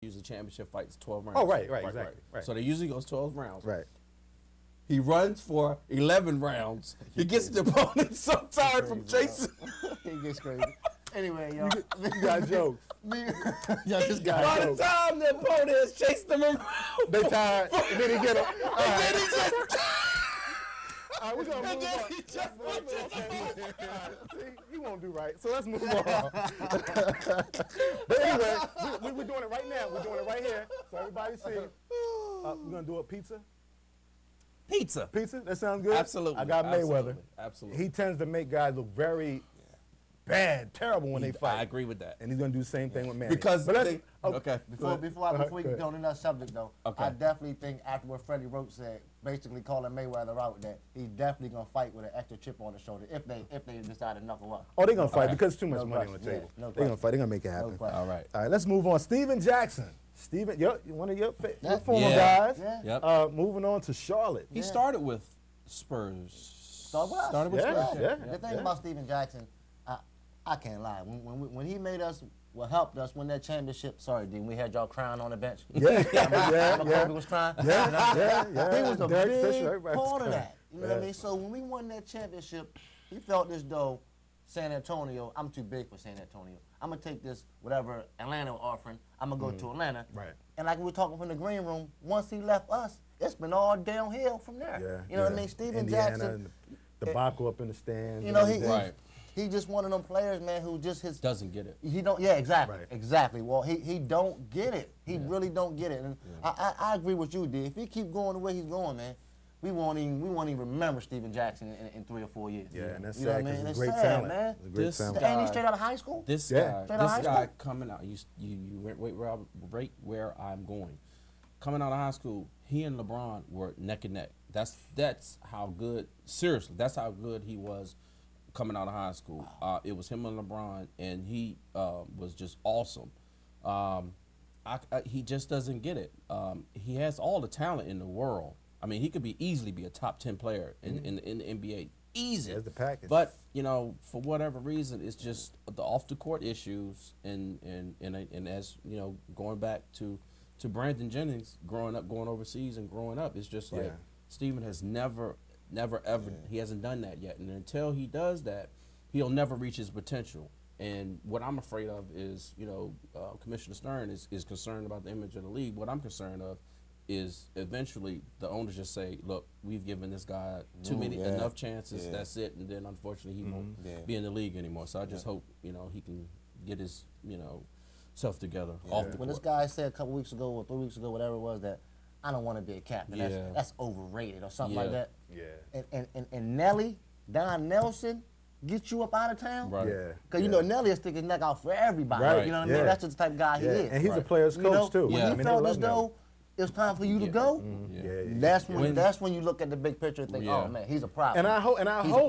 usually championship fights 12 rounds. Oh, right, exactly. Right. So they usually goes 12 rounds. Right. He runs for 11 rounds. He gets the opponent so tired from chasing. He gets crazy. Anyway, y'all. You got jokes. Y'all just got By the jokes. time the opponent has chased them around, They tired, and then he get them. and then he just, All right, we're going to and move then on. he just punches them. See, you won't do right, so let's move on. But anyway, we're doing it right now. We're doing it right here, so everybody see. We're going to do a pizza. Pizza. Pizza? That sounds good? Absolutely. I got Mayweather. Absolutely. He tends to make guys look very bad, terrible when they fight. I agree with that. And he's going to do the same thing with Manny. Because but let's, okay. Before we get on another subject, though, Okay. I definitely think after what Freddie Roach said, basically calling Mayweather out, that he's definitely gonna fight with an extra chip on the shoulder if they decide to knuckle up. Oh, they're going to fight Okay. because too much No money on the question. table. Yeah, no they're going to question. fight. They're going to make it happen. No question. All right. All right, let's move on. Steven Jackson. Steven, one of your former Yeah. guys. Yeah. Yep. Moving on to Charlotte. He started with Spurs. Started with Yeah, Spurs. yeah. The thing about Steven Jackson, I can't lie. When he made us, helped us win that championship. Sorry, Dean, we had y'all crying on the bench. Yeah, yeah, Kobe was crying. yeah. He was a Derek big Fisher, everybody was part of crying. that. You know what I mean? So when we won that championship, he felt as though San Antonio, I'm too big for San Antonio. I'm going to take this, whatever Atlanta offering, I'm going to go to Atlanta. Right. And like we were talking from the green room, once he left us, it's been all downhill from there. Yeah, You know what I mean? Steven Indiana, Jackson, the debacle up in the stands. you know, and everything. he just one of them players, man, who just his Doesn't get it. He don't. Yeah, exactly, Right. exactly. Well, he don't get it. He really don't get it. And I agree with you, D. If he keep going the way he's going, man, we won't even remember Steven Jackson in 3 or 4 years. Yeah, and that's You know sad what I because mean? he's It's great sad, talent. man. He's a great This talent. guy- And he straight out of high school. This Yeah. guy, Straight out of high this guy school? coming out. You right where I'm going. Coming out of high school, he and LeBron were neck and neck. That's how good. Seriously, that's how good he was coming out of high school. It was him and LeBron, and he was just awesome. He just doesn't get it. He has all the talent in the world. I mean, he could easily be a top 10 player in the NBA. Easy. There's the package. But for whatever reason, it's just the off the court issues, and as going back to Brandon Jennings, going overseas and growing up, it's just like Steven has never ever he hasn't done that yet, and until he does that, he'll never reach his potential. And what I'm afraid of is, Commissioner Stern is concerned about the image of the league. What I'm concerned of is eventually the owners just say, look, we've given this guy enough chances, that's it, and then unfortunately he won't be in the league anymore. So I just hope, he can get his, self together off the When court. this guy said a couple weeks ago or 3 weeks ago, whatever it was, that I don't want to be a captain. That's overrated or something like that. Yeah. And Nelly, Don Nelson, get you up out of town. Right. Yeah. Because you know Nelly will stick his neck out for everybody. Right. You know what I mean? Yeah. That's just the type of guy he is. And he's a Right. player's coach too. When Yeah. he felt as though it was time for you to go, that's when you look at the big picture and think, oh man, he's a problem. And I hope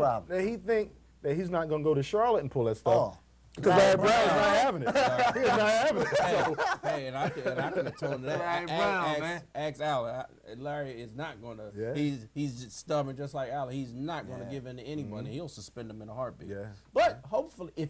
problem. that he think that he's not going to go to Charlotte and pull that stuff. Oh. Because Larry Brown's not having it. He's not having it. Hey, and I could have told him that. Larry Brown, man. Ask Allen. Larry is not going to. Yeah. He's just stubborn, just like Allen. He's not going to give in to anyone. He'll suspend him in a heartbeat. Yeah. But hopefully, if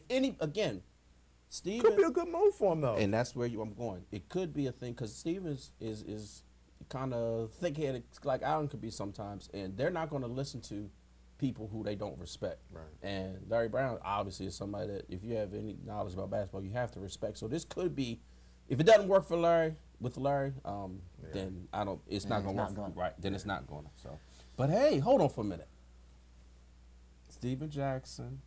Steven Could be a good move for him though. and that's where I'm going. It could be a thing because Steven is kind of thick-headed, like Allen could be sometimes, and they're not going to listen to people who they don't respect. Right. And Larry Brown obviously is somebody that if you have any knowledge about basketball, you have to respect. So this could be, if it doesn't work for Larry, then it's not going to work. Right. Then it's not going to. So, but hey, hold on for a minute. Steven Jackson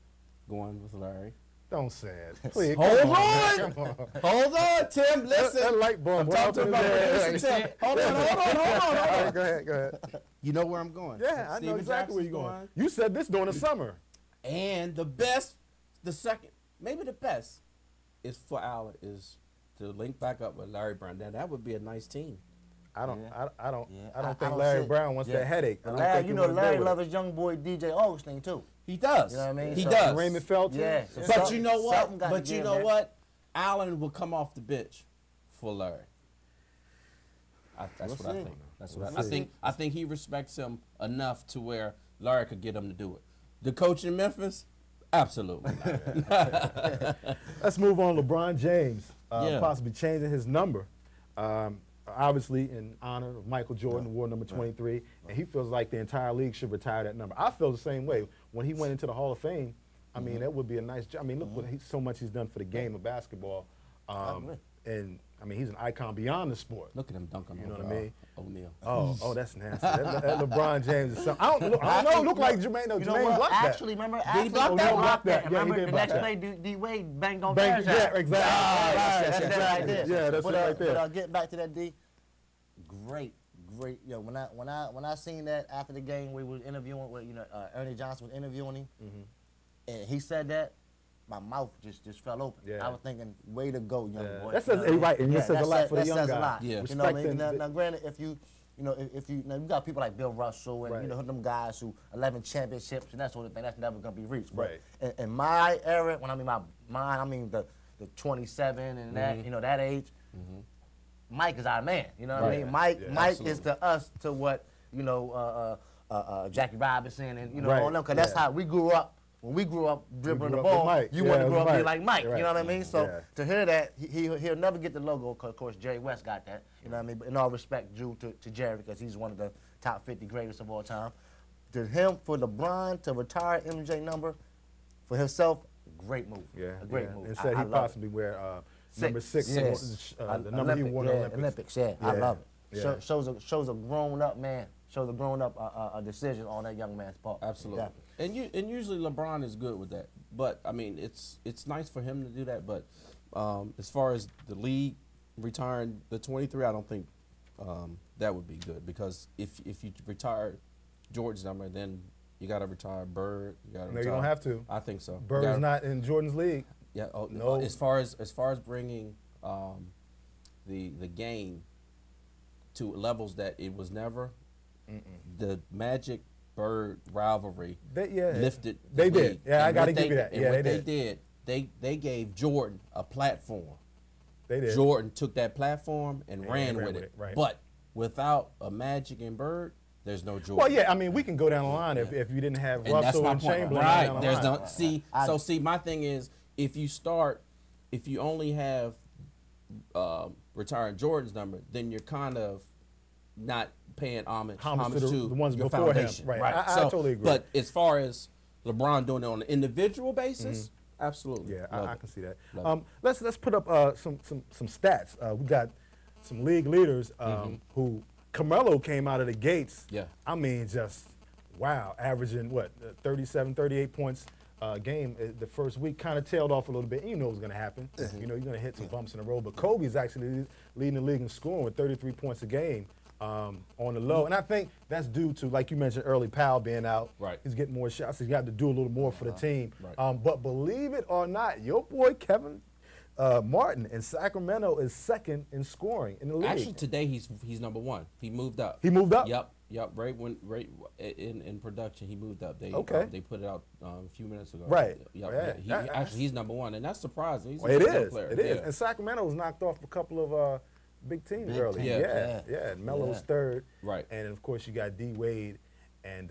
going with Larry. Don't say it. Please, Hold come on. Come on. Hold on, Tim. Listen. That light bulb went off in his head. Listen, Tim. Hold on. Go ahead. You know where I'm going. Yeah, I know Steven exactly where Jackson's you're going. You said this during the summer. And the second, maybe the best, is for Allen is to link back up with Larry Brown. Now that would be a nice team. I don't I think don't Larry see- Brown wants that headache. I don't think he wanna Larry deal with loves his young boy DJ Augustine too. He does. You know what I mean? He So- does. it. Raymond Felton. Yeah. So But something- you know what? something got to But you give, know man. what? Allen will come off the bench for Larry. That's what I see. think. That's We'll what I see. think. I think he respects him enough to where Larry could get him to do it. The coach in Memphis, absolutely not. Let's move on. LeBron James Yeah. possibly changing his number obviously in honor of Michael Jordan, award number 23, and he feels like the entire league should retire that number. I feel the same way. When he went into the Hall of Fame, I mean, that would be a nice job. I mean, look what so much he's done for the game of basketball. And I mean, he's an icon beyond the sport. Look at him dunking. You know what I mean? O'Neal. Oh, that's nasty. that LeBron James is something. I don't know. Look like Jermaine. No, Jermaine blocked that. Actually, remember? Did he block that? Blocked that. Yeah, remember he did the block next that. play, D-Wade banged on Yeah, Fairchild. exactly. That's right there. Yeah, that's right there. But get back to that, D. Great. Yo, when I seen that after the game, we was interviewing with Ernie Johnson was interviewing him, and he said that. My mouth just fell open. Yeah. I was thinking, way to go, young boy. That says right, and it says a lot for the young guy. Yeah. You know what I mean? Now, granted, if you got people like Bill Russell and them guys who 11 championships and that sort of thing, that's never gonna be reached. But in my era, when I mean I mean the 27 and that that age, Mike is our man. You know what I mean? Mike is to us to what Jackie Robinson and all them, because that's how we grew up. When we grew up dribbling the ball, you want to grow up and be like Mike. You know what I mean? So to hear that, he'll never get the logo, because of course Jerry West got that. You know what I mean? But in all respect due to Jerry, because he's one of the top 50 greatest of all time. To him, for LeBron to retire MJ number for himself, great move. Yeah, a great move. And said he possibly wear number 6, the number he won in Olympics. I love it. Yeah. Shows a grown up man. Shows a grown up a decision on that young man's part. Absolutely. And usually LeBron is good with that. But I mean, it's nice for him to do that. But as far as the league retiring the 23, I don't think that would be good, because if you retire Jordan's number, then you got to retire Bird. No, you don't have to. I think so. Bird's not in Jordan's league. Yeah. Oh, no. As far as bringing the game to levels that it was never. The Magic Bird rivalry lifted. They the did. league. Yeah, I got to they, give you that. And Yeah, what they did. They gave Jordan a platform. They did. Jordan took that platform and ran with it. Right. But without a Magic and Bird, there's no Jordan. Well, yeah, I mean, we can go down the line if you didn't have Russell and Chamberlain. Right. Down the There's line. no see. My thing is, if you only have retiring Jordan's number, then you're kind of not paying homage to the ones your before foundation. him. Right. I totally agree. But as far as LeBron doing it on an individual basis, absolutely. Yeah, I can see that. Let's put up some stats. We got some league leaders who Carmelo came out of the gates. Yeah. I mean, just wow, averaging 37, 38 points a game the first week. Kind of tailed off a little bit. You know it was going to happen. You know, you're going to hit some bumps in the road. But Kobe's actually leading the league in scoring with 33 points a game. On the low, and I think that's due to, like you mentioned early, Powell being out. Right. He's getting more shots. He's got to do a little more for the team. Right. But believe it or not, your boy Kevin Martin in Sacramento is second in scoring in the league. Actually, today he's number 1. He moved up. He moved up. Yep. Right in production, he moved up. They put it out a few minutes ago. Right. Yep. Yeah. He's number 1, and that's surprising. He's It a good is. player. It is. And Sacramento was knocked off a couple of big teams early. Yeah. And Melo's third. Right. And of course you got D Wade, and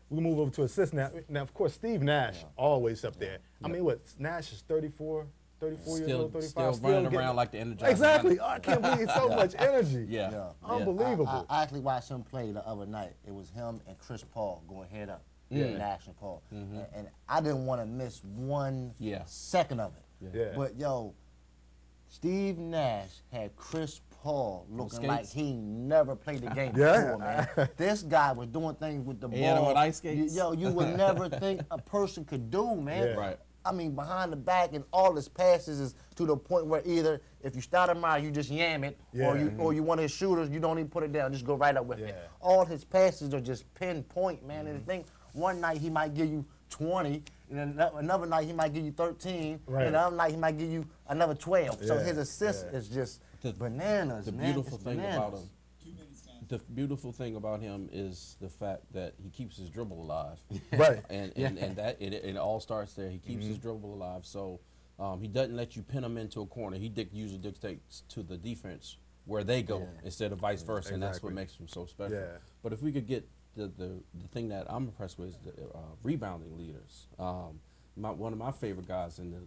we move over to assists now. Now of course Steve Nash always up there. I mean, Nash is 34 years old, 35. Still running around like the Energizer. Exactly. I can't believe so much energy. Yeah. Unbelievable. I actually watched him play the other night. It was him and Chris Paul going head up. Nash and Paul. And I didn't want to miss one second of it. Yeah. But yo, Steve Nash had Chris Paul looking like he never played the game before, man. This guy was doing things with the ball. Yeah, with ice skates. You would never think a person could do, man. Yeah. Right. I mean, behind the back, and all his passes is to the point where either if you start him out, you just yam it, or you one of his shooters, you don't even put it down, just go right up with it. All his passes are just pinpoint, man. And the thing, one night he might give you 20, and then another night he might give you 13, and another night he might give you another 12. So his assist is just bananas, the man. Beautiful thing about him. The beautiful thing about him is the fact that he keeps his dribble alive. Right. And that it all starts there. He keeps his dribble alive. So he doesn't let you pin him into a corner. He usually dictates to the defense where they go instead of vice versa, and that's what makes him so special. Yeah. But if we could get the thing that I'm impressed with is the rebounding leaders. one of my favorite guys in the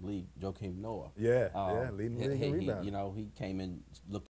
league, Joakim Noah. Yeah, leading the league in rebounding. You know, he came in looked